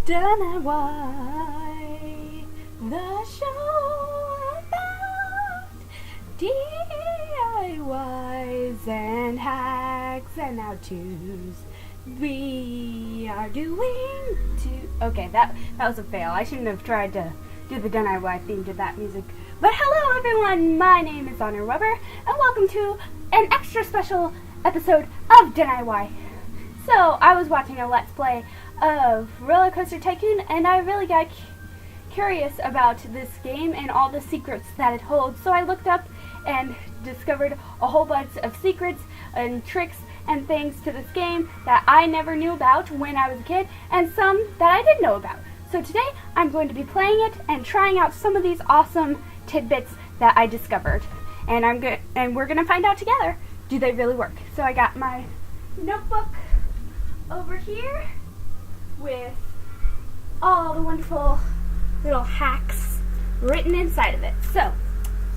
doneiy, the show about DIYs and hacks and how-tos. We are doing okay, that was a fail. I shouldn't have tried to do the doneiy theme to that music. But hello everyone, my name is doneiy and welcome to an extra special episode of doneiy. So, I was watching a Let's Play of Roller Coaster Tycoon, and I really got curious about this game and all the secrets that it holds. So I looked up and discovered a whole bunch of secrets and tricks and things to this game that I never knew about when I was a kid, and some that I did know about. So today, I'm going to be playing it and trying out some of these awesome tidbits that I discovered. And we're gonna find out together, do they really work? So I got my notebook over here with all the wonderful little hacks written inside of it. So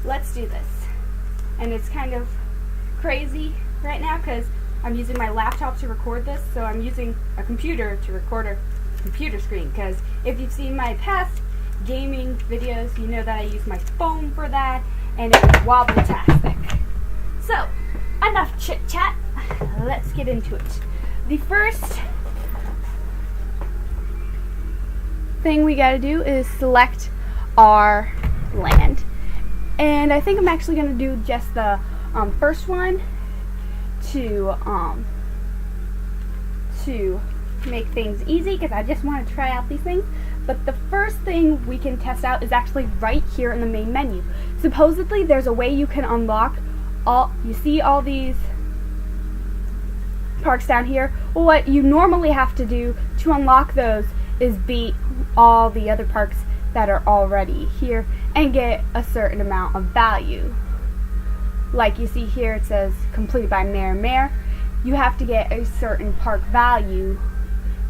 let's do this. And it's kind of crazy right now because I'm using my laptop to record this, so I'm using a computer to record a computer screen, because if you've seen my past gaming videos, you know that I use my phone for that, and it was wobble-tastic. So, enough chit-chat, let's get into it. The first thing we gotta do is select our land. And I think I'm actually gonna do just the first one to make things easy, because I just want to try out these things. But the first thing we can test out is actually right here in the main menu. Supposedly there's a way you can unlock you see all these parks down here? Well, what you normally have to do to unlock those is beat all the other parks that are already here and get a certain amount of value. Like you see here, it says completed by Mayor. You have to get a certain park value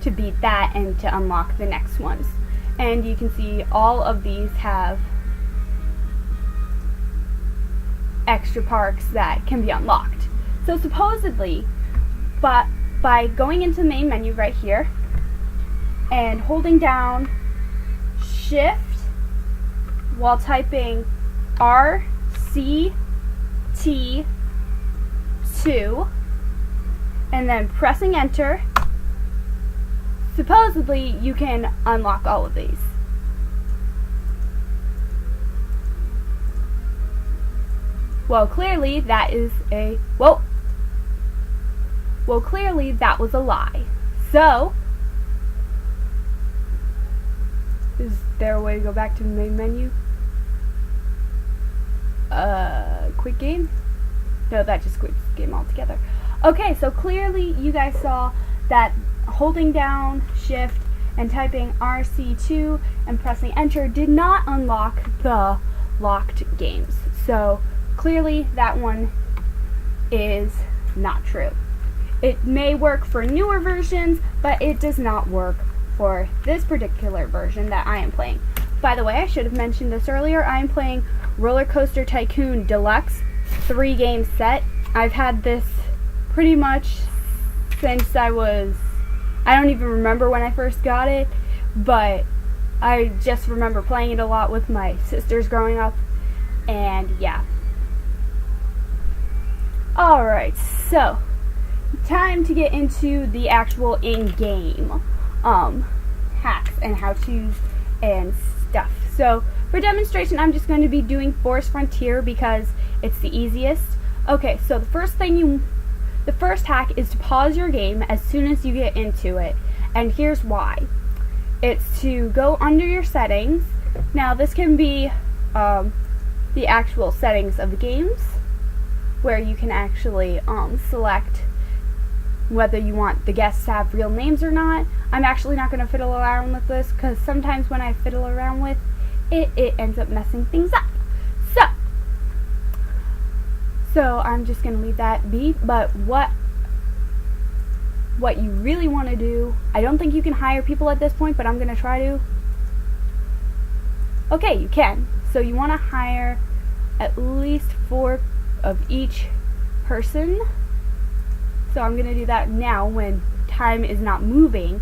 to beat that and to unlock the next ones. And you can see all of these have extra parks that can be unlocked. So supposedly, but by going into the main menu right here and holding down Shift while typing RCT2 and then pressing enter, supposedly you can unlock all of these. Well, clearly that is a clearly that was a lie. So, is there a way to go back to the main menu? Quick game? No, that just quits game altogether. Okay, so clearly you guys saw that holding down Shift and typing RC2 and pressing enter did not unlock the locked games. So clearly that one is not true. It may work for newer versions, but it does not work for this particular version that I am playing. By the way, I should have mentioned this earlier, I am playing Roller Coaster Tycoon Deluxe 3-game set. I've had this pretty much since I don't even remember when I first got it, but I just remember playing it a lot with my sisters growing up, and yeah. Alright, so time to get into the actual in-game hacks and how-tos and stuff. So for demonstration, I'm just going to be doing Forest Frontier because it's the easiest. Okay, so the first hack is to pause your game as soon as you get into it, and here's why. It's to go under your settings. Now this can be the actual settings of the games, where you can actually select whether you want the guests to have real names or not. I'm actually not going to fiddle around with this, because sometimes when I fiddle around with it, it ends up messing things up. So I'm just going to leave that be, but what you really want to do, I don't think you can hire people at this point, but I'm going to try to. Okay, you can. So you want to hire at least 4 of each person. So I'm going to do that now when time is not moving,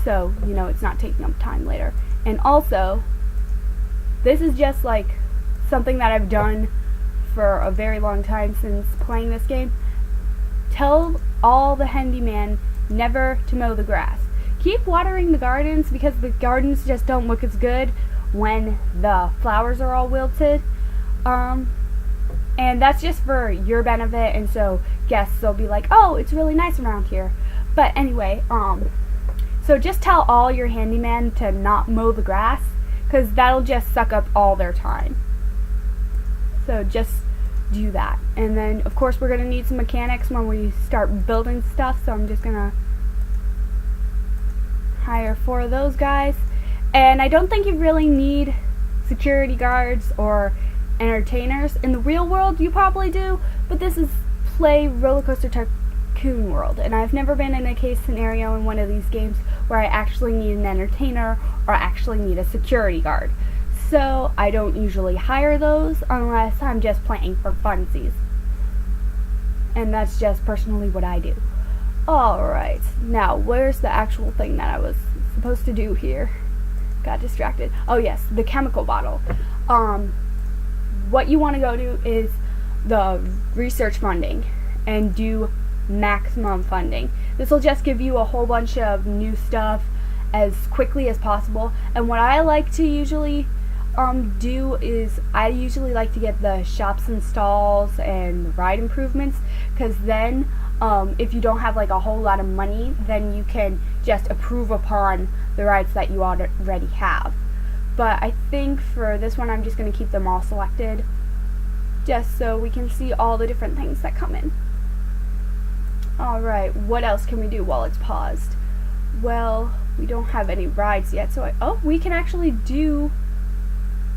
so you know it's not taking up time later. And also, this is just like something that I've done for a very long time since playing this game. Tell all the handyman never to mow the grass. Keep watering the gardens because the gardens just don't look as good when the flowers are all wilted. And that's just for your benefit, and so guests will be like, oh, it's really nice around here. But anyway, so just tell all your handyman to not mow the grass, because that'll just suck up all their time. So just do that. And then, of course, we're going to need some mechanics when we start building stuff, so I'm just going to hire 4 of those guys. And I don't think you really need security guards or entertainers. In the real world, you probably do, but this is Play Roller Coaster Tycoon World, and I've never been in a case scenario in one of these games where I actually need an entertainer or actually need a security guard. So I don't usually hire those unless I'm just playing for funsies. And that's just personally what I do. Alright, now where's the actual thing that I was supposed to do here? Got distracted. Oh yes, the chemical bottle. What you want to go to is the research funding and do maximum funding. This will just give you a whole bunch of new stuff as quickly as possible. And what I like to usually do is I usually like to get the shops and stalls and the ride improvements, because then if you don't have like a whole lot of money, then you can just approve upon the rides that you already have. But I think for this one I'm just going to keep them all selected just so we can see all the different things that come in. Alright, what else can we do while it's paused? Well, we don't have any rides yet, so we can actually do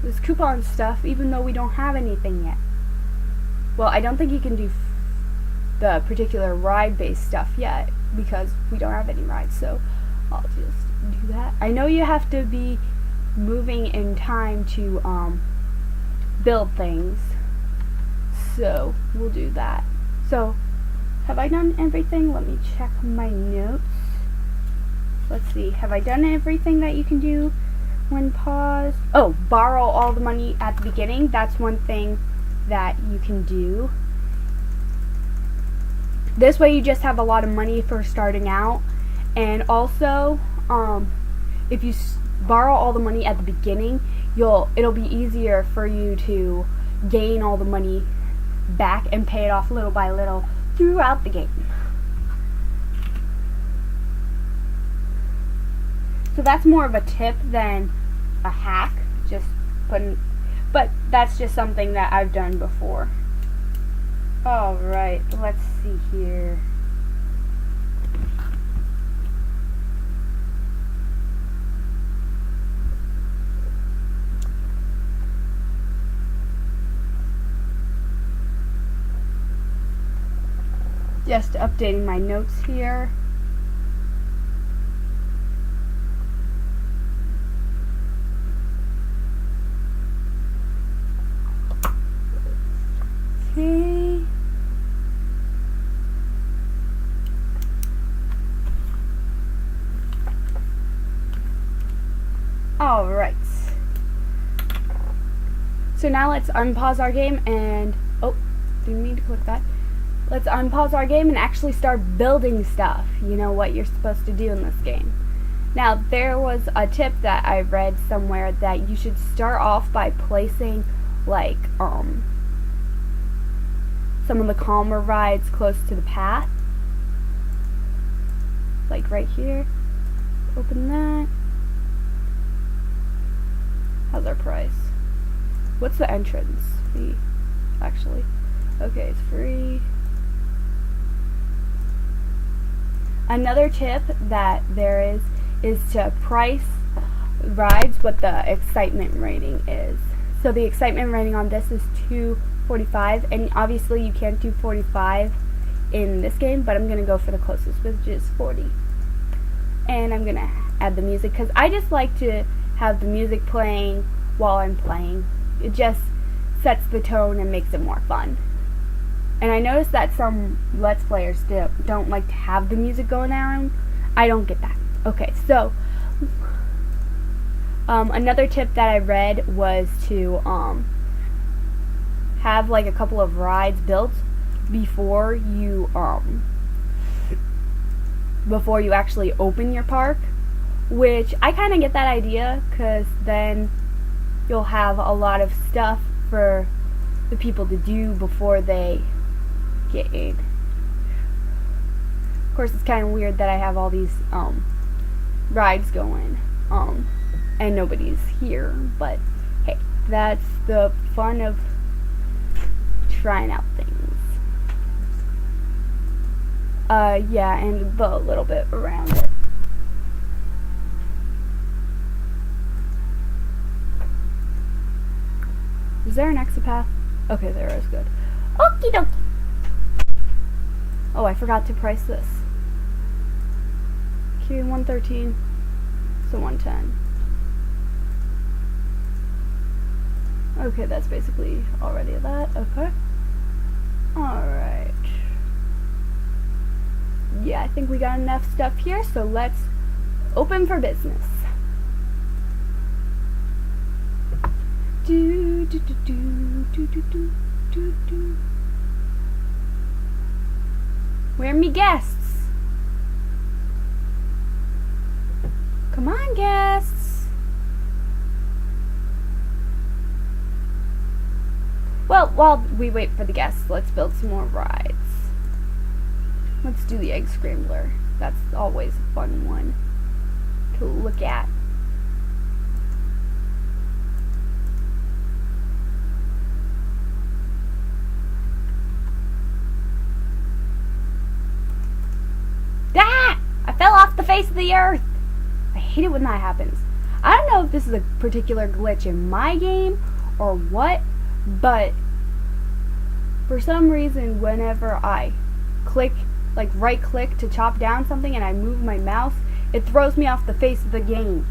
this coupon stuff even though we don't have anything yet. Well, I don't think you can do the particular ride-based stuff yet because we don't have any rides, so I'll just do that. I know you have to be moving in time to build things, so we'll do that. So have I done everything? Let me check my notes. Let's see, have I done everything that you can do when paused? Oh, borrow all the money at the beginning. That's one thing that you can do. This way you just have a lot of money for starting out. And also, if you borrow all the money at the beginning, it'll be easier for you to gain all the money back and pay it off little by little throughout the game. So that's more of a tip than a hack, but that's just something that I've done before. Alright, let's see here. Just updating my notes here. Okay. Alright. So now let's unpause our game and didn't mean to click that. Let's unpause our game and actually start building stuff. You know what you're supposed to do in this game. Now, there was a tip that I read somewhere that you should start off by placing like some of the calmer rides close to the path. Like right here. Open that. How's our price? What's the entrance fee, actually? Okay, it's free. Another tip that there is to price rides what the excitement rating is. So the excitement rating on this is 245, and obviously you can't do 45 in this game, but I'm going to go for the closest, which is 40. And I'm going to add the music, because I just like to have the music playing while I'm playing. It just sets the tone and makes it more fun. And I noticed that some Let's Players don't like to have the music going on. I don't get that. Okay, so another tip that I read was to have like a couple of rides built before you actually open your park, which I kind of get that idea, because then you'll have a lot of stuff for the people to do before they get in. Of course, it's kind of weird that I have all these rides going and nobody's here, but hey, that's the fun of trying out things. Yeah, and the little bit around it. Is there an exit path? Okay, there is. Good. Okie dokie. Oh, I forgot to price this. Okay, 113. So 110. Okay, that's basically already that. Okay. Alright. Yeah, I think we got enough stuff here, so let's open for business. Do do do do do do do do do. Where are me guests? Come on, guests. Well, while we wait for the guests, let's build some more rides. Let's do the egg scrambler. That's always a fun one to look at. Ah! I fell off the face of the earth! I hate it when that happens. I don't know if this is a particular glitch in my game or what, but for some reason whenever I click, like right click to chop down something and I move my mouse, it throws me off the face of the game.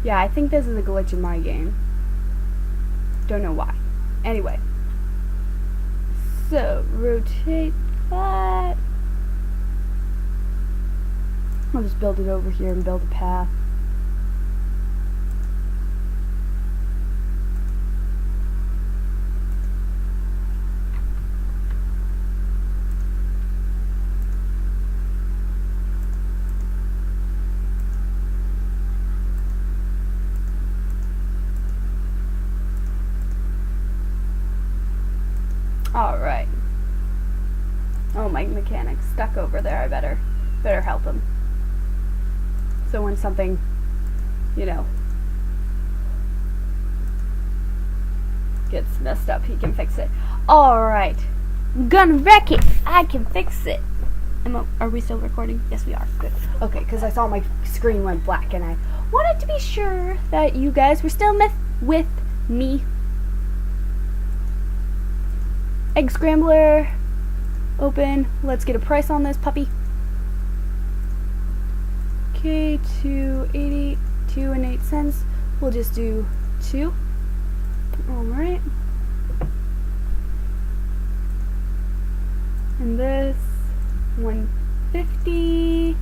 Yeah, I think this is a glitch in my game. Don't know why. Anyway. So, rotate that. I'll just build it over here and build a path. Alright. Oh, my mechanic's stuck over there. I better help him. So when something, you know, gets messed up, he can fix it. Alright. I'm gonna wreck it. I can fix it. Are we still recording? Yes, we are. Good. Okay, because I saw my screen went black and I wanted to be sure that you guys were still with me. Egg scrambler. Open. Let's get a price on this puppy. Okay, 2.80, 2 and 8 cents. We'll just do 2. Alright. And this 150.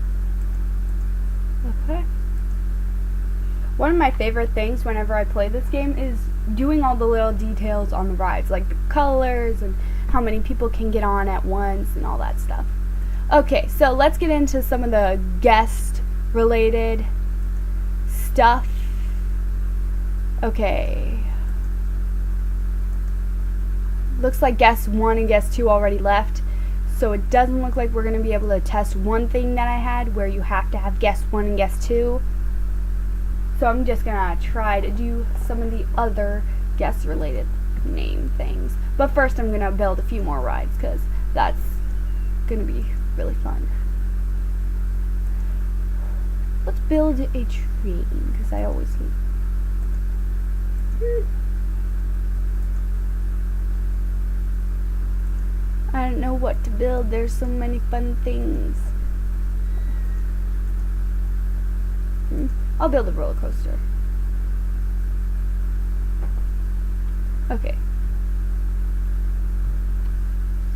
Okay. One of my favorite things whenever I play this game is doing all the little details on the rides, like the colors and how many people can get on at once and all that stuff. Okay, so let's get into some of the guest related stuff. Okay. Looks like guest 1 and guest 2 already left. So it doesn't look like we're going to be able to test one thing that I had where you have to have guest 1 and guest 2. So I'm just going to try to do some of the other guest related name things. But first I'm going to build a few more rides because that's going to be really fun. Let's build a train because I always need. I don't know what to build. There's so many fun things. I'll build a roller coaster. Okay.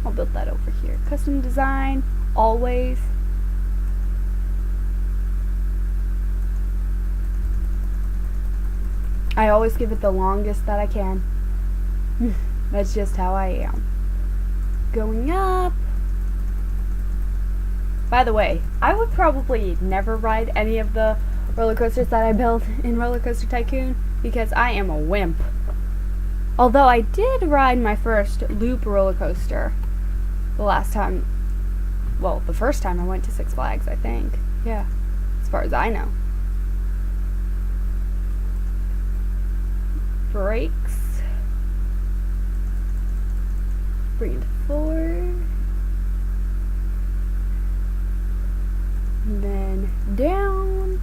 I'll build that over here. Custom design, always. I always give it the longest that I can. That's just how I am. Going up. By the way, I would probably never ride any of the roller coasters that I built in Roller Coaster Tycoon because I am a wimp. Although I did ride my first loop roller coaster the last time, well, the first time I went to Six Flags, I think. Yeah, as far as I know. Brakes. Bring it forward. And then down.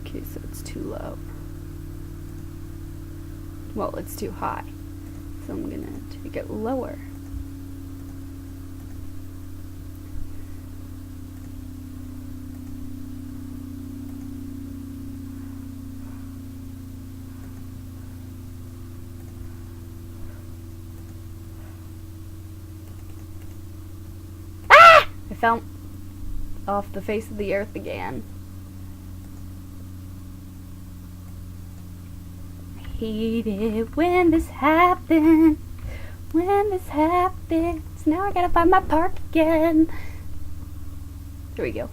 Okay, so it's too low. Well, it's too high. So I'm gonna take it lower. Ah! I fell off the face of the earth again. Hate it when this happens. When this happens. Now I gotta find my park again. There we go.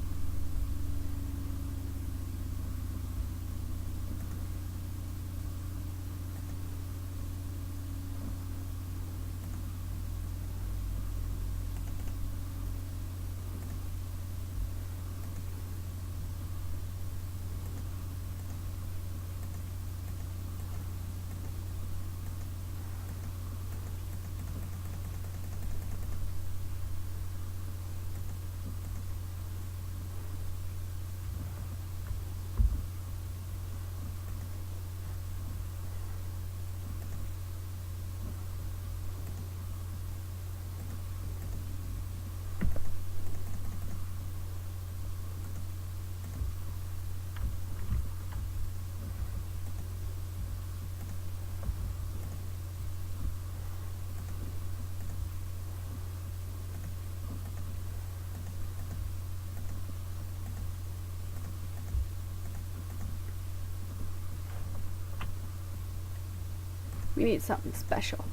We need something special.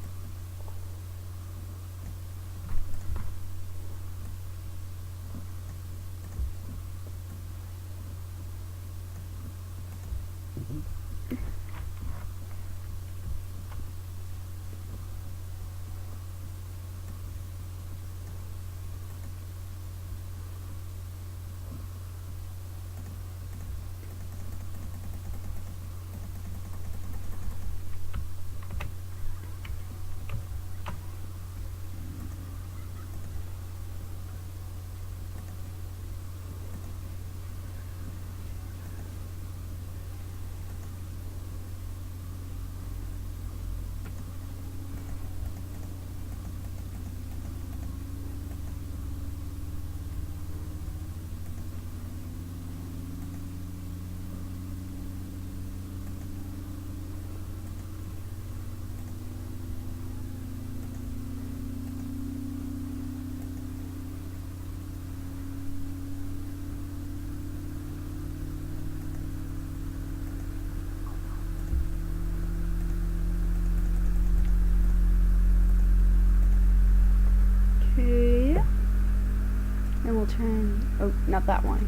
Then we'll turn, oh, not that one.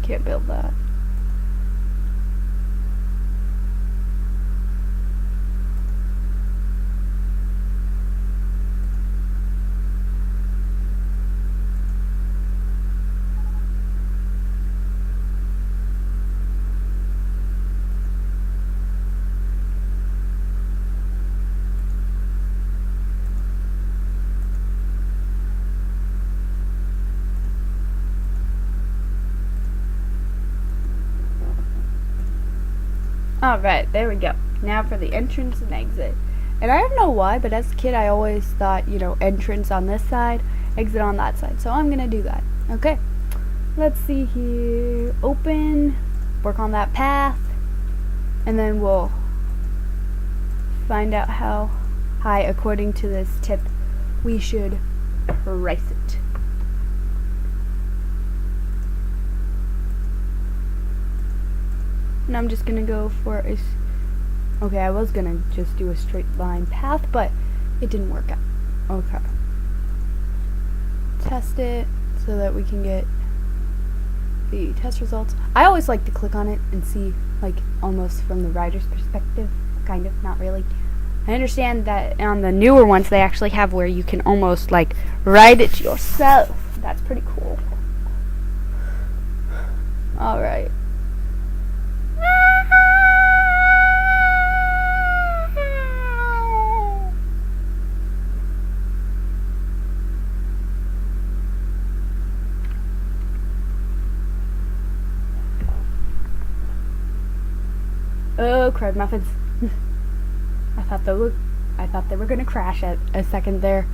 can't build that. Alright, there we go. Now for the entrance and exit. And I don't know why, but as a kid I always thought, you know, entrance on this side, exit on that side. So I'm gonna do that. Okay. Let's see here. Open. Work on that path. And then we'll find out how high, according to this tip, we should race it. And I'm just gonna go for a... Okay, I was gonna just do a straight line path, but it didn't work out. Okay. Test it so that we can get the test results. I always like to click on it and see, like, almost from the rider's perspective. Kind of, not really. I understand that on the newer ones they actually have where you can almost, like, ride it yourself. That's pretty cool. Alright. Oh, crud muffins. I thought they were gonna crash at a second there.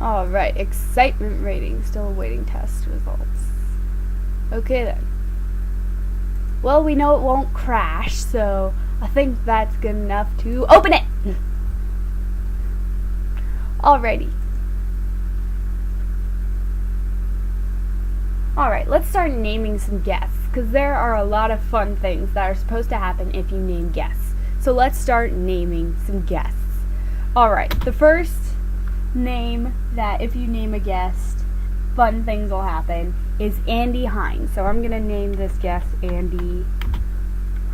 Alright, excitement rating. Still awaiting test results. Okay then. Well, we know it won't crash, so I think that's good enough to open it! Alrighty. Alright, let's start naming some guests, because there are a lot of fun things that are supposed to happen if you name guests. So let's start naming some guests. Alright, the first name that if you name a guest, fun things will happen, is Andy Hine. So I'm going to name this guest Andy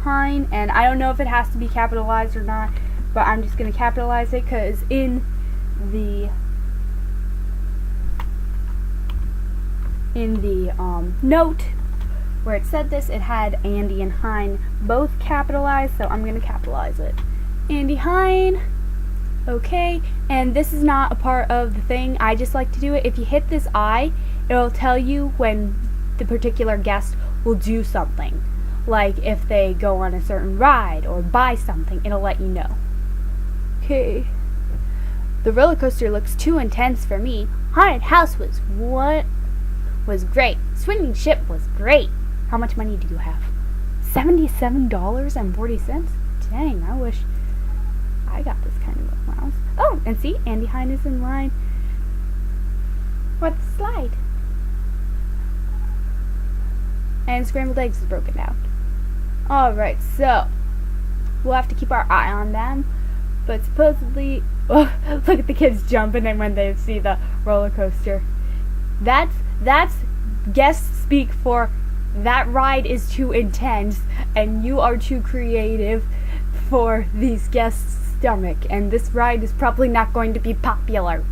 Hine, and I don't know if it has to be capitalized or not, but I'm just going to capitalize it because in the note where it said this, it had Andy and Hine both capitalized, so I'm going to capitalize it. Andy Hine. Okay, and this is not a part of the thing. I just like to do it. If you hit this I, it'll tell you when the particular guest will do something. Like if they go on a certain ride or buy something, it'll let you know. Okay. The roller coaster looks too intense for me. Haunted house was great. Swinging ship was great. How much money do you have? $77.40? Dang, I wish I got this kind of allowance. Oh, and see, Andy Hine is in line. What's the slide? And scrambled eggs is broken down. Alright, so we'll have to keep our eye on them. But supposedly, oh, look at the kids jumping and when they see the roller coaster. That's guest speak for that ride is too intense and you are too creative for these guests' stomach, and this ride is probably not going to be popular.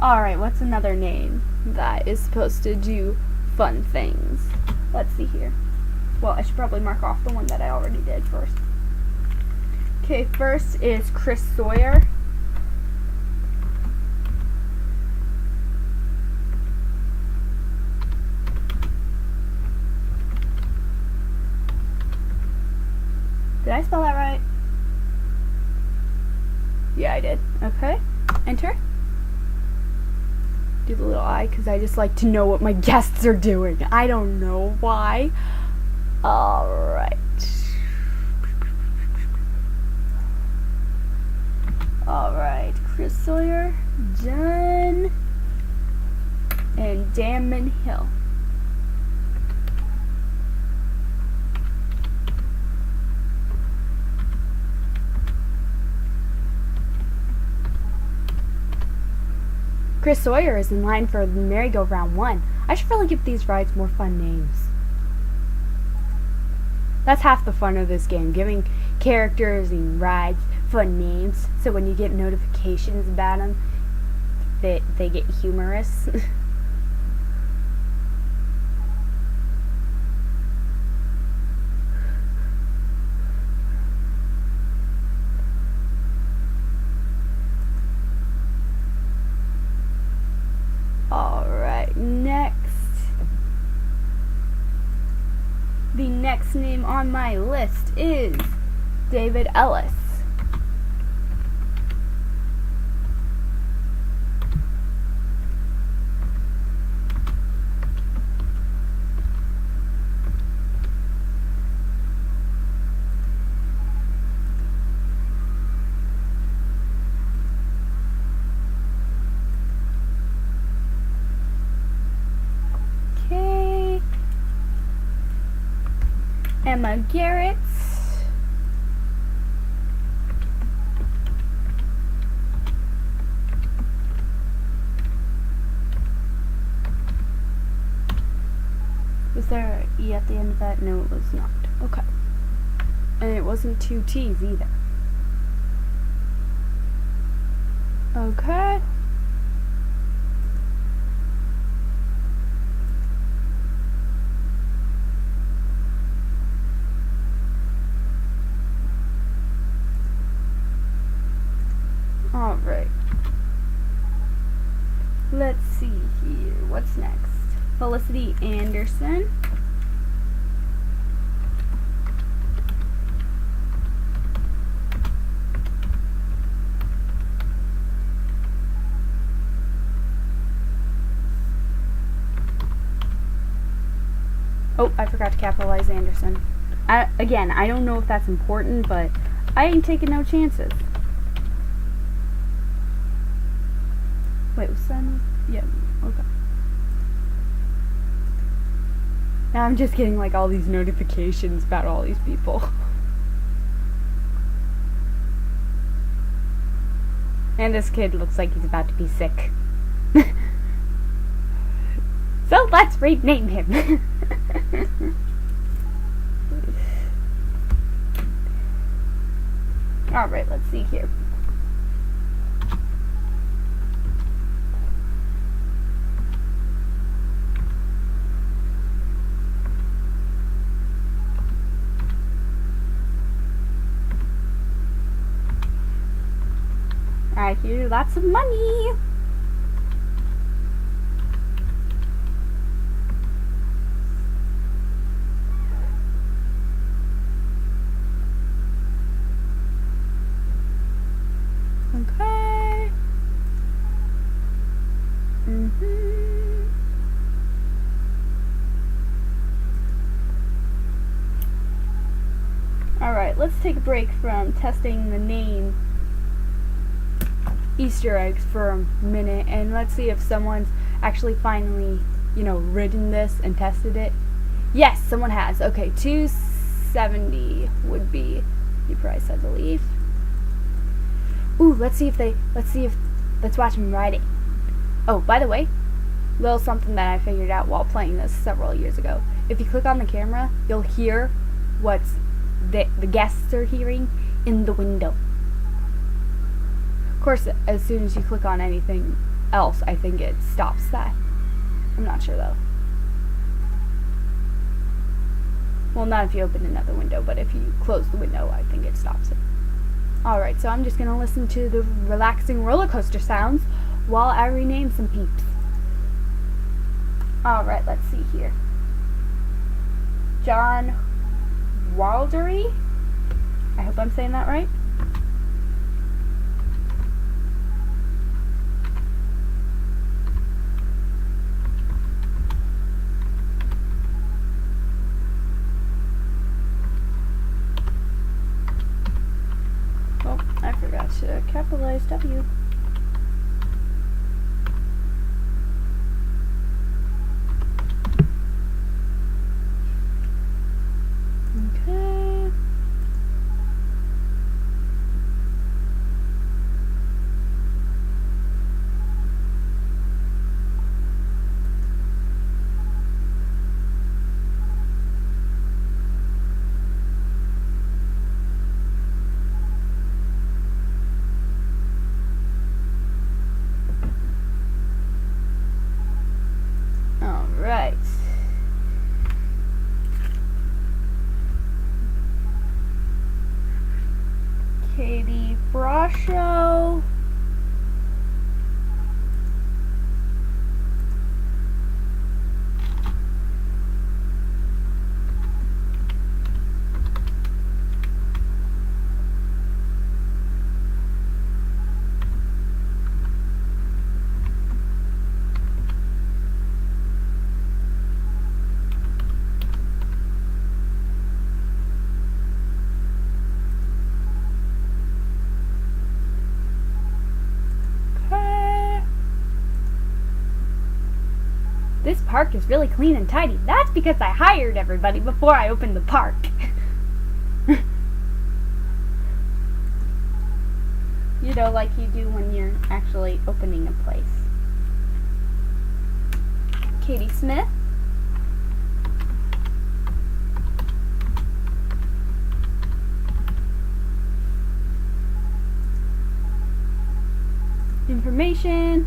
Alright, what's another name that is supposed to do fun things? Let's see here. Well, I should probably mark off the one that I already did first. Okay, first is Chris Sawyer. Did I spell that right? Yeah, I did. Okay. Enter. Do the little I, because I just like to know what my guests are doing. I don't know why. Alright. Alright. Chris Sawyer. Done. and Damon Hill. Chris Sawyer is in line for the merry-go-round 1. I should really give these rides more fun names. That's half the fun of this game, giving characters and rides fun names, so when you get notifications about them, they get humorous. Alright, next. The next name on my list is David Ellis. Emma Garrett. Was there an E at the end of that? No, it was not. Okay. And it wasn't 2 T's either. Okay. Alright. Let's see here. What's next? Felicity Anderson. Oh, I forgot to capitalize Anderson. Again, I don't know if that's important, but I ain't taking no chances. Wait, was that? Yeah, okay. Now I'm just getting like all these notifications about all these people. And this kid looks like he's about to be sick. So let's rename him. Alright, let's see here. I hear lots of money. Okay. Alright, let's take a break from testing the name Easter eggs for a minute, and let's see if someone's actually finally, ridden this and tested it. Yes, someone has. Okay, $270 would be the price, I believe. Ooh, let's watch them ride it. Oh, by the way, little something that I figured out while playing this several years ago. If you click on the camera, you'll hear what the guests are hearing in the window. Of course, as soon as you click on anything else, I think it stops that. I'm not sure though. Well, not if you open another window, but if you close the window, I think it stops it. Alright, so I'm just going to listen to the relaxing roller coaster sounds while I rename some peeps. Alright, let's see here. John Waldery. I hope I'm saying that right. Oh, I forgot to capitalize W. car show. This park is really clean and tidy. That's because I hired everybody before I opened the park. You know, like you do when you're actually opening a place. Katie Smith. Information.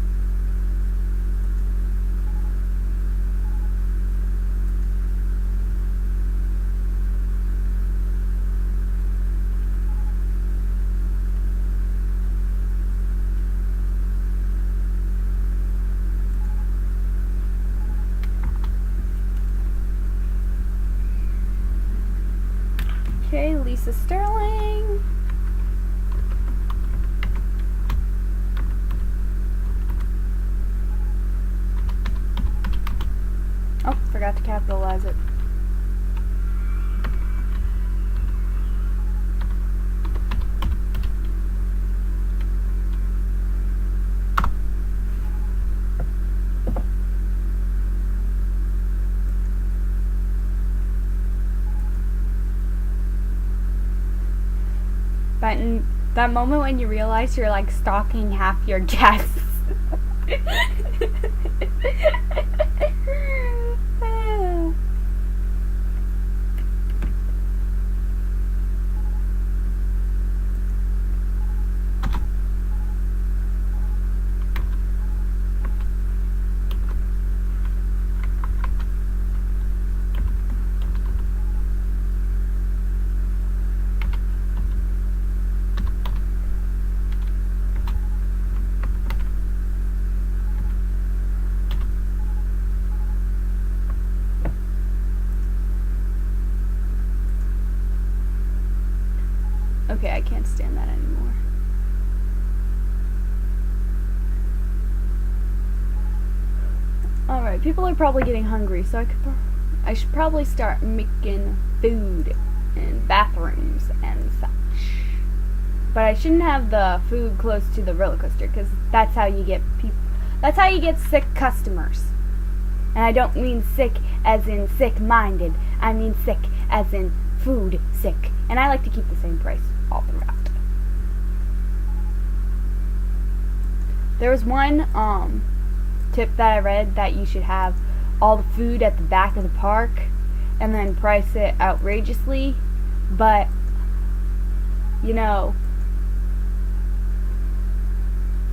Okay, Lisa Sterling. Oh, forgot to capitalize it. But in that moment when you realize you're like stalking half your guests. Okay, I can't stand that anymore. Alright, people are probably getting hungry, so I should probably start making food in bathrooms and such. But I shouldn't have the food close to the roller coaster, because that's how you get sick customers. And I don't mean sick as in sick-minded. I mean sick as in food sick. And I like to keep the same price all throughout. There was one tip that I read that you should have all the food at the back of the park and then price it outrageously, but you know,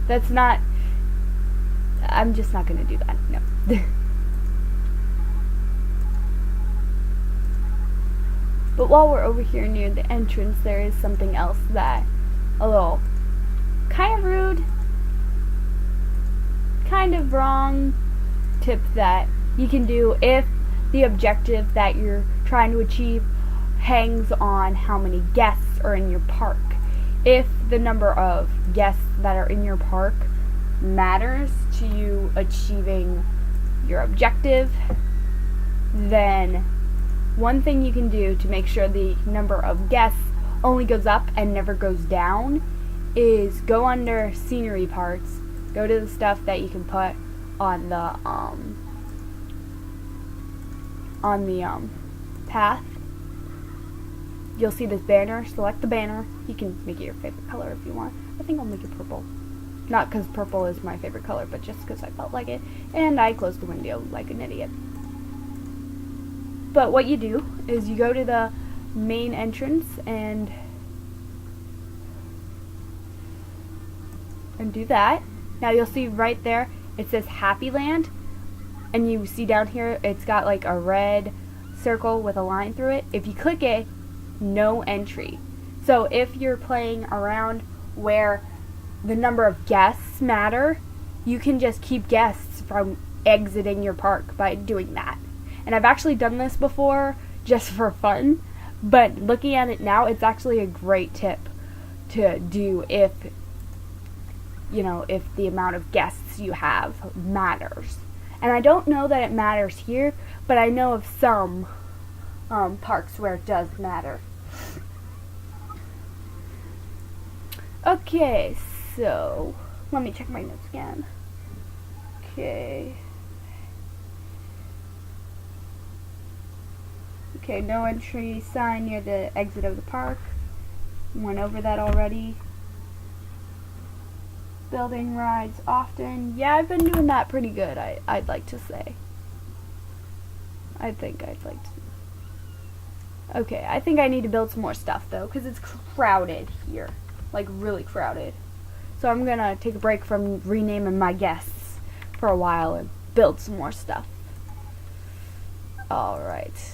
that's not, I'm just not gonna do that, no. But while we're over here near the entrance, there is something else that, a little kind of rude, kind of wrong tip that you can do if the objective that you're trying to achieve hangs on how many guests are in your park. If the number of guests that are in your park matters to you achieving your objective, then one thing you can do to make sure the number of guests only goes up and never goes down is go under scenery parts, go to the stuff that you can put on the path. You'll see this banner. Select the banner. You can make it your favorite color if you want. I think I'll make it purple. Not because purple is my favorite color, but just because I felt like it. And I closed the window like an idiot. But what you do is you go to the main entrance and do that. Now you'll see right there it says Happy Land, and you see down here it's got like a red circle with a line through it. If you click it, no entry. So if you're playing around where the number of guests matter, you can just keep guests from exiting your park by doing that. And I've actually done this before just for fun, but looking at it now, it's actually a great tip to do if the amount of guests you have matters. And I don't know that it matters here, but I know of some parks where it does matter. Okay, so let me check my notes again. Okay, no entry sign near the exit of the park. Went over that already. Building rides often. Yeah, I've been doing that pretty good, I'd like to say. Okay, I think I need to build some more stuff, though, because it's crowded here. Like, really crowded. So I'm going to take a break from renaming my guests for a while and build some more stuff. Alright.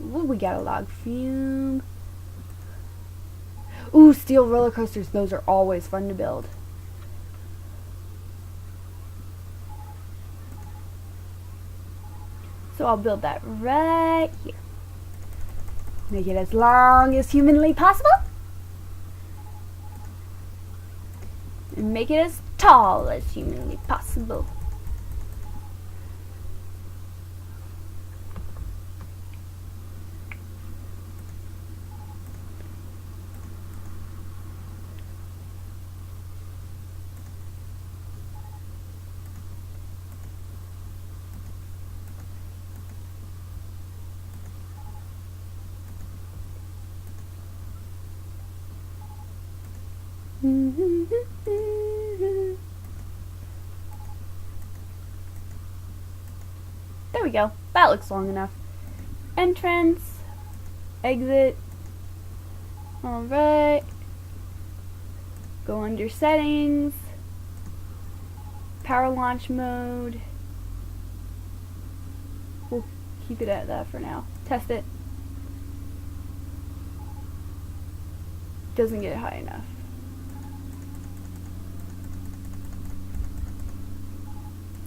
Ooh, we got a log fume. Ooh, steel roller coasters. Those are always fun to build. So I'll build that right here. Make it as long as humanly possible. And make it as tall as humanly possible. There we go. That looks long enough. Entrance. Exit. Alright. Go under settings. Power launch mode. We'll keep it at that for now. Test it. Doesn't get high enough.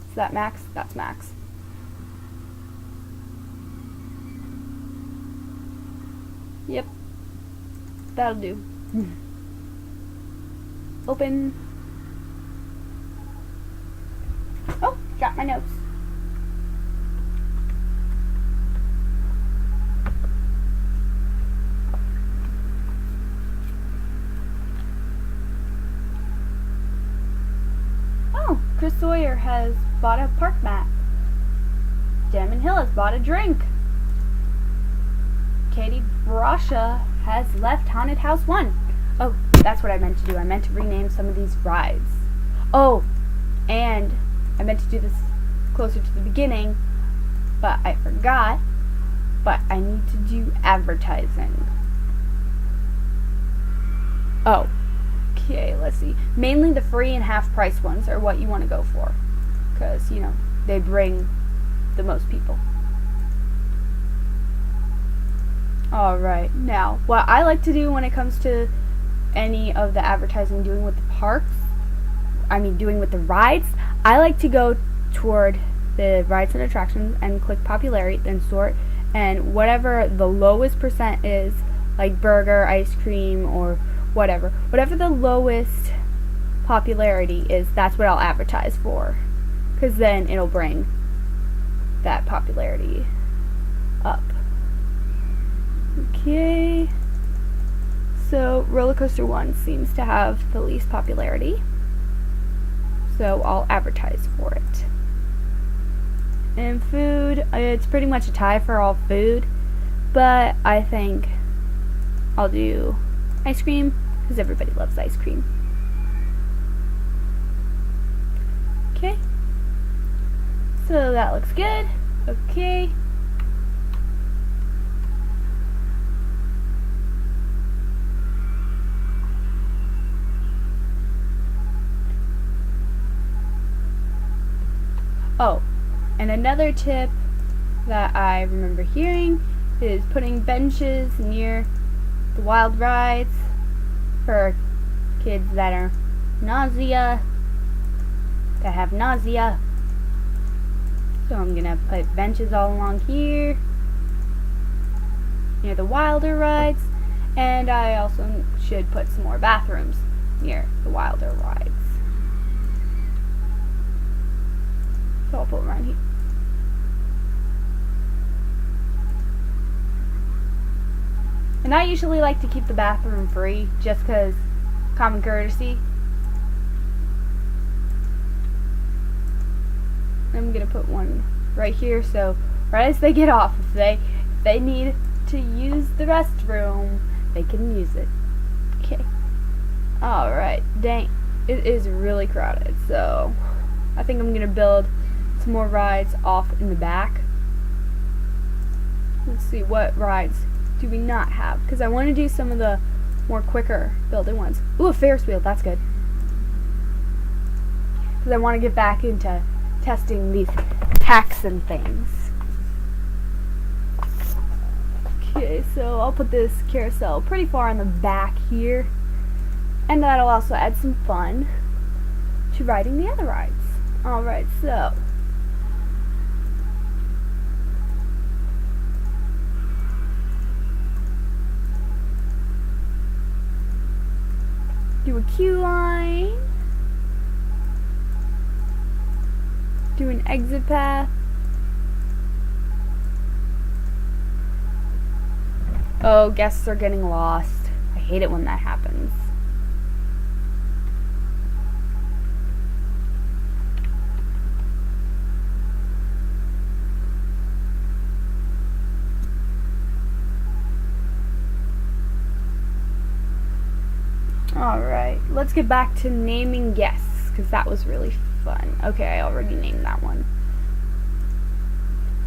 Is that max? That's max. Yep. That'll do. Open. Oh, got my notes. Oh, Chris Sawyer has bought a park mat. Damon Hill has bought a drink. Katie Brasha has left Haunted House 1. Oh, that's what I meant to do. I meant to rename some of these rides. Oh, and I meant to do this closer to the beginning, but I forgot. But I need to do advertising. Oh, okay, let's see. Mainly the free and half price ones are what you want to go for. Because, they bring the most people. Alright, now, what I like to do when it comes to any of the advertising doing with the parks, doing with the rides, I like to go toward the rides and attractions and click popularity, then sort, and whatever the lowest percent is, like burger, ice cream, or whatever the lowest popularity is, that's what I'll advertise for, because then it'll bring that popularity up. Okay, so Roller Coaster 1 seems to have the least popularity, so I'll advertise for it. And food, it's pretty much a tie for all food, but I think I'll do ice cream, because everybody loves ice cream. Okay, so that looks good. Okay. Oh, and another tip that I remember hearing is putting benches near the wild rides for kids that have nausea. So I'm gonna put benches all along here near the Wilder rides, and I also should put some more bathrooms near the Wilder rides. So I'll put them around here. And I usually like to keep the bathroom free just because common courtesy. I'm gonna put one right here, so right as they get off, if they need to use the restroom, they can use it. Okay. Alright, dang, it is really crowded, so I think I'm gonna build some more rides off in the back. Let's see, what rides do we not have? Because I want to do some of the more quicker building ones. Ooh, a Ferris wheel, that's good. Because I want to get back into testing these hacks and things. Okay, so I'll put this carousel pretty far in the back here, and that'll also add some fun to riding the other rides. Alright, so do a queue line, do an exit path. Oh, guests are getting lost. I hate it when that happens. Alright, let's get back to naming guests, because that was really fun. Okay, I already named that one.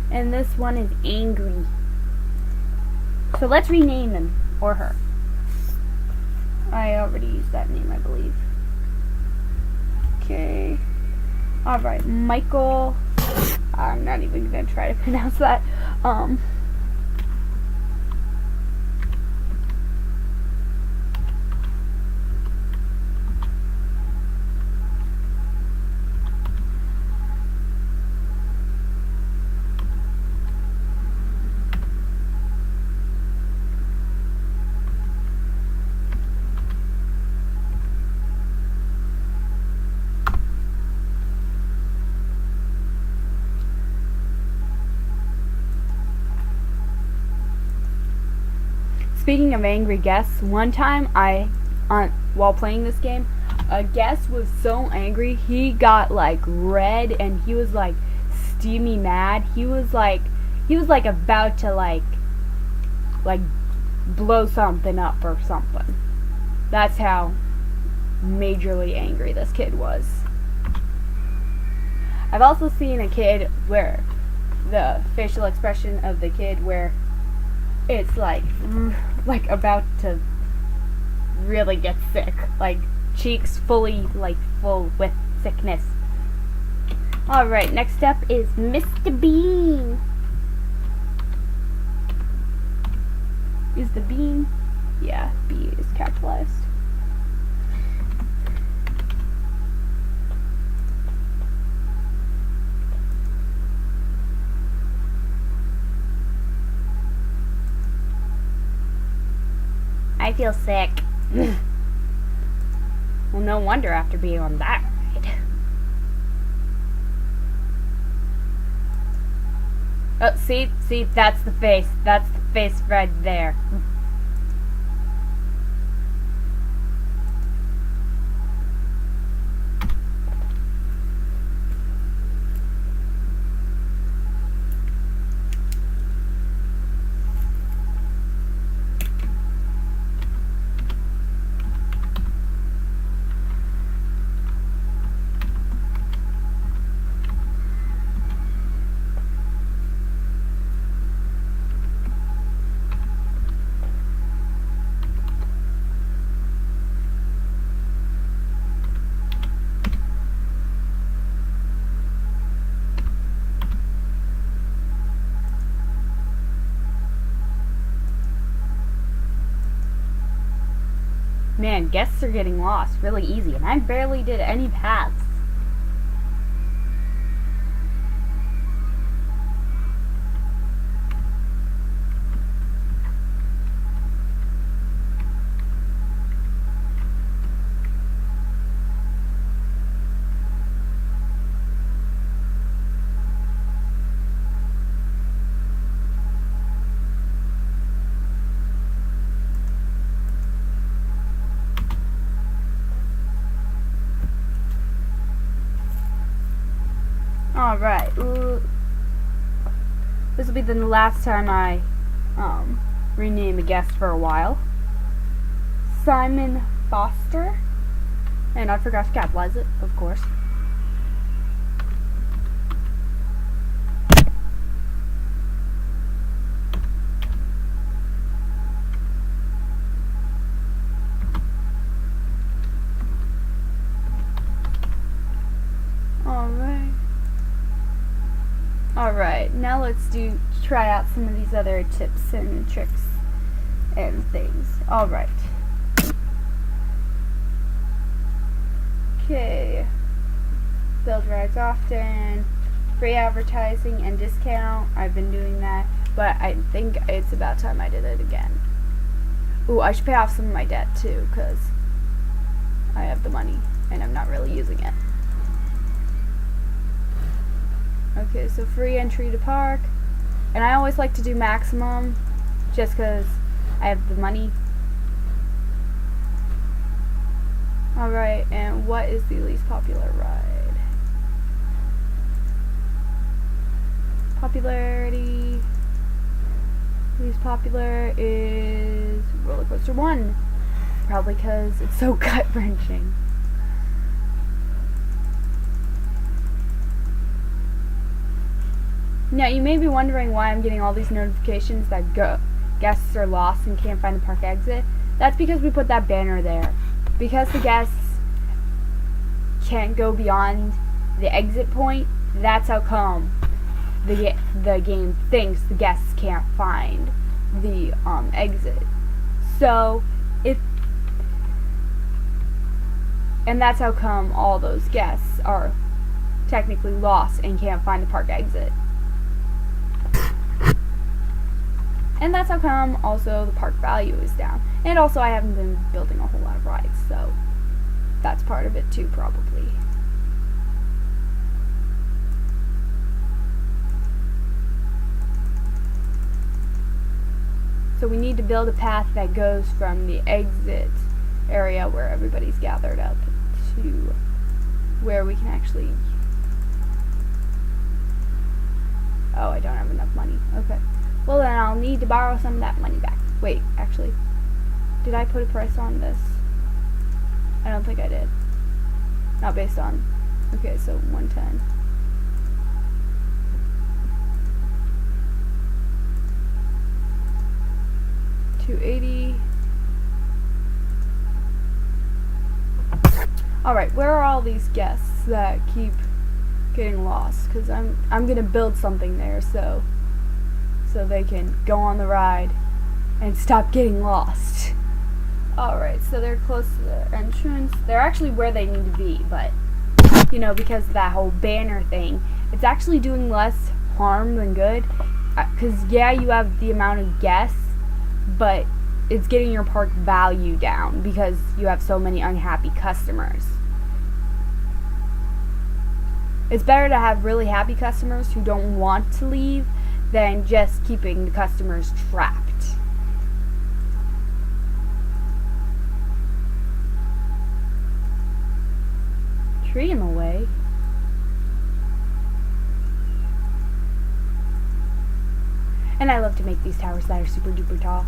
And this one is Angry. So let's rename him, or her. I already used that name, I believe. Okay. Alright, Michael. I'm not even going to try to pronounce that. Speaking of angry guests, one time while playing this game, a guest was so angry, he got like red and he was like steamy mad. He was like about to like blow something up or something. That's how majorly angry this kid was. I've also seen a kid where the facial expression of the kid where it's like about to really get sick, like cheeks fully full with sickness. Alright, next up is Mr. Bean. Is the Bean? Yeah, B is capitalized. I feel sick. Well, no wonder after being on that ride. Oh, see, that's the face. That's the face right there. Man, guests are getting lost really easy, and I barely did any paths. Alright, this will be the last time I rename a guest for a while. Simon Foster. And I forgot to capitalize it, of course. Alright, now let's try out some of these other tips and tricks and things. Alright. Okay. Build rides often. Free advertising and discount. I've been doing that, but I think it's about time I did it again. Ooh, I should pay off some of my debt too, because I have the money and I'm not really using it. Okay, so free entry to park. And I always like to do maximum just because I have the money. Alright, and what is the least popular ride? Popularity. Least popular is Roller Coaster 1. Probably because it's so gut-wrenching. Now, you may be wondering why I'm getting all these notifications that guests are lost and can't find the park exit. That's because we put that banner there. Because the guests can't go beyond the exit point, that's how come the game thinks the guests can't find the exit. So, and that's how come all those guests are technically lost and can't find the park exit. And that's how come also the park value is down. And also I haven't been building a whole lot of rides, so that's part of it too, probably. So we need to build a path that goes from the exit area where everybody's gathered up to where we can actually... Oh, I don't have enough money. Okay. Well, then I'll need to borrow some of that money back. Wait, actually, did I put a price on this? I don't think I did. Not based on... Okay, so 110. $280. Alright, where are all these guests that keep getting lost? Because I'm gonna build something there, so they can go on the ride and stop getting lost. Alright, so they're close to the entrance. They're actually where they need to be, but, you know, because of that whole banner thing, it's actually doing less harm than good. Because, yeah, you have the amount of guests, but it's getting your park value down because you have so many unhappy customers. It's better to have really happy customers who don't want to leave than just keeping the customers trapped. Tree in the way. And I love to make these towers that are super duper tall.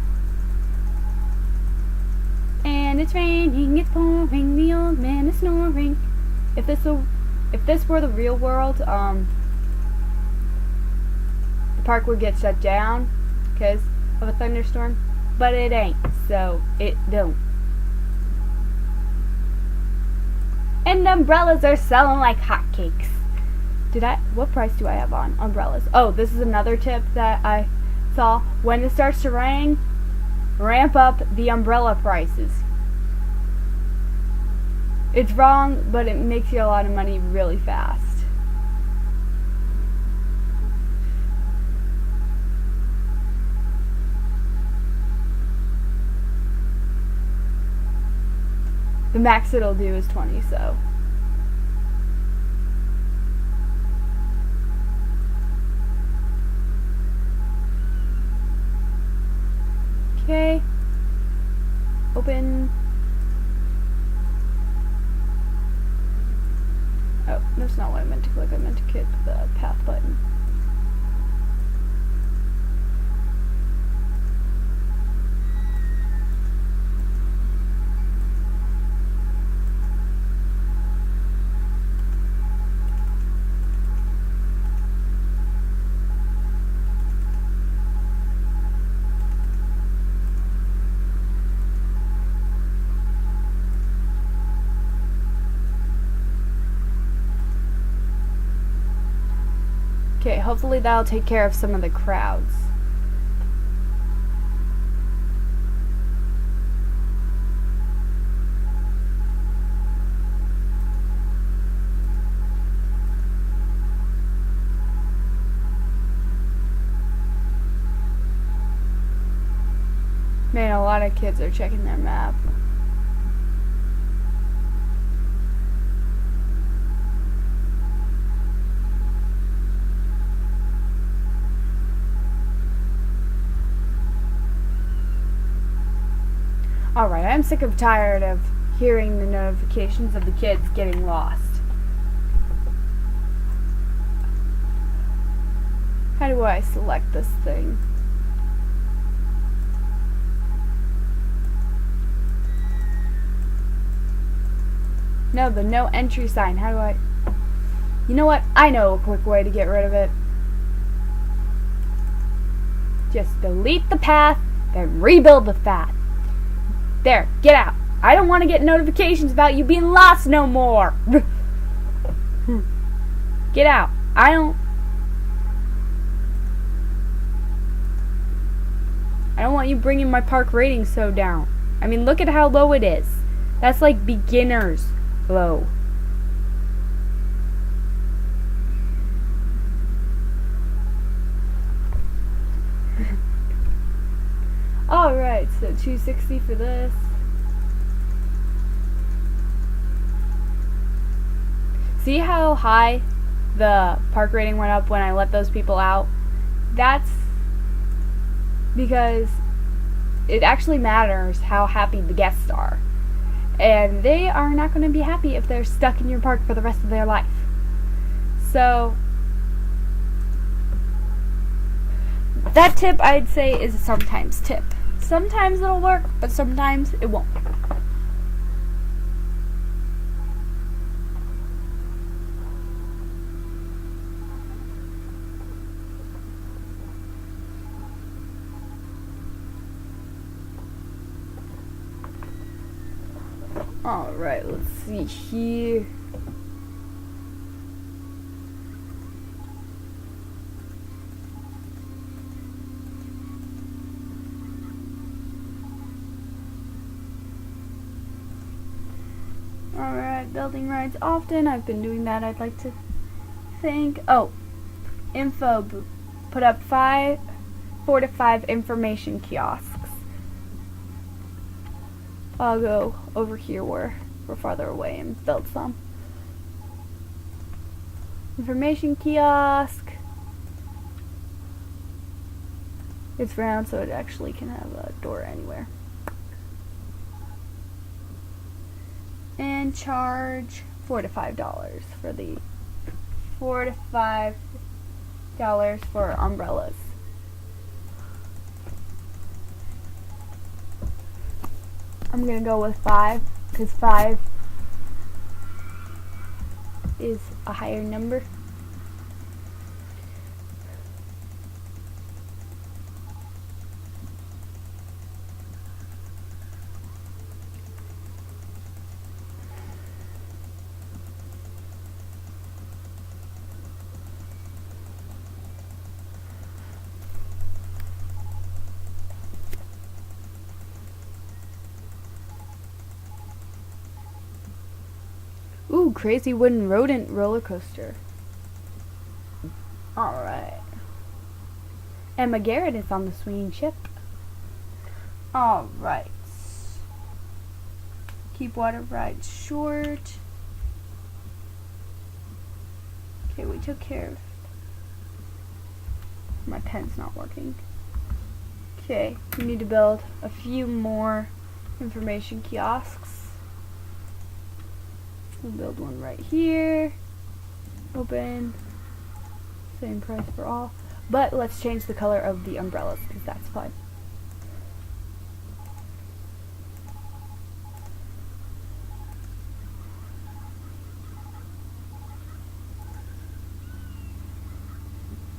And it's raining, it's pouring, the old man is snoring. If this were the real world, the park would get shut down because of a thunderstorm, but it ain't, so it don't. And umbrellas are selling like hotcakes. What price do I have on umbrellas? Oh, this is another tip that I saw. When it starts to rain, ramp up the umbrella prices. It's wrong, but it makes you a lot of money really fast. The max it'll do is 20, so. Okay. Open. Oh, that's not what I meant to click. I meant to click the path button. Okay, hopefully that'll take care of some of the crowds. Man, a lot of kids are checking their map. Alright, I'm sick of tired of hearing the notifications of the kids getting lost. How do I select this thing? No, the no entry sign. How do I... You know what? I know a quick way to get rid of it. Just delete the path, then rebuild the path. There, get out. I don't want to get notifications about you being lost no more. Get out. I don't want you bringing my park rating so down. I mean, look at how low it is. That's like beginners low. Alright, so 260 for this. See how high the park rating went up when I let those people out? That's because it actually matters how happy the guests are. And they are not going to be happy if they're stuck in your park for the rest of their life. So that tip, I'd say, is a sometimes tip. Sometimes it'll work, but sometimes it won't. Alright, let's see here. Alright, building rides often. I've been doing that, I'd like to think. Oh, info. Put up 4 to 5 information kiosks. I'll go over here where we're farther away and build some. Information kiosk. It's round, so it actually can have a door anywhere. And charge $4 to $5 for the $4 to $5 for umbrellas. I'm gonna go with 5 because 5 is a higher number. Ooh, crazy wooden rodent roller coaster. Alright. Emma Garrett is on the swinging ship. Alright. Keep water ride short. Okay, we took care of... My pen's not working. Okay, we need to build a few more information kiosks. We'll build one right here. Open. Same price for all. But let's change the color of the umbrellas because that's fun.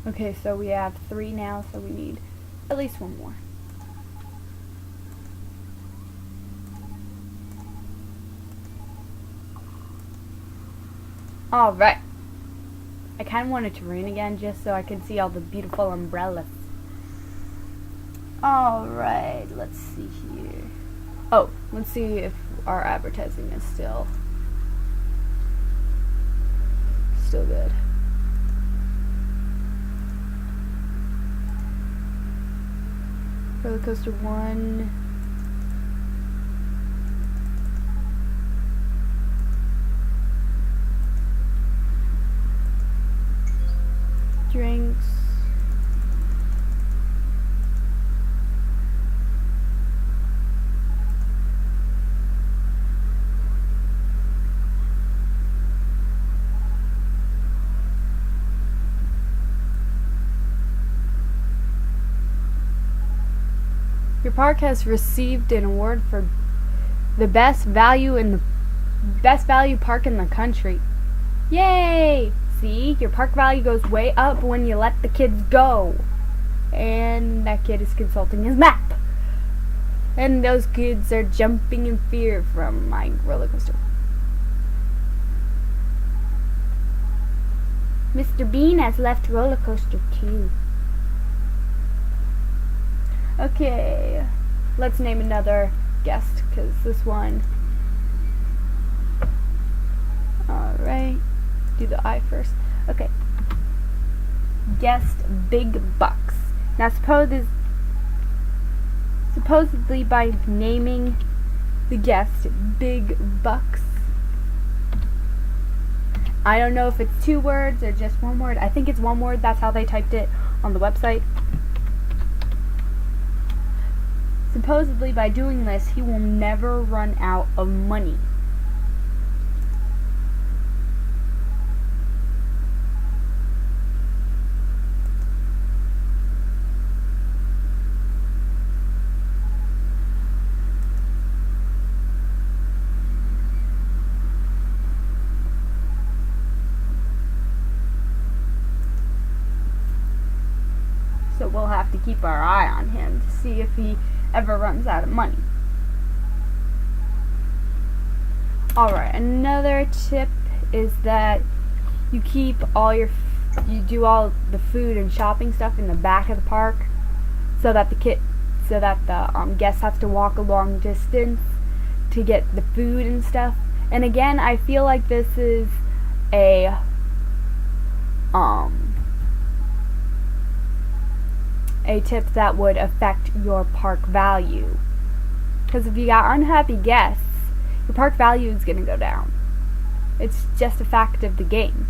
Okay, so we have 3 now, so we need at least 1 more. Alright. I kind of want it to rain again just so I can see all the beautiful umbrellas. Alright, let's see here. Oh, let's see if our advertising is still good. Roller coaster 1. Drinks. Your park has received an award for the best value park in the country. Yay! See, your park value goes way up when you let the kids go. And that kid is consulting his map. And those kids are jumping in fear from my roller coaster. Mr. Bean has left roller coaster 2. Okay, let's name another guest because this one. Alright, do the I first. Okay. Guest Big Bucks. Now supposedly by naming the guest Big Bucks, I don't know if it's 2 words or just 1 word. I think it's 1 word. That's how they typed it on the website. Supposedly, by doing this, he will never run out of money. So we'll have to keep our eye on him to see if he ever runs out of money. Alright, another tip is that you do all the food and shopping stuff in the back of the park so that the guests have to walk a long distance to get the food and stuff. And again, I feel like this is a tip that would affect your park value. Because if you got unhappy guests, your park value is going to go down. It's just a fact of the game.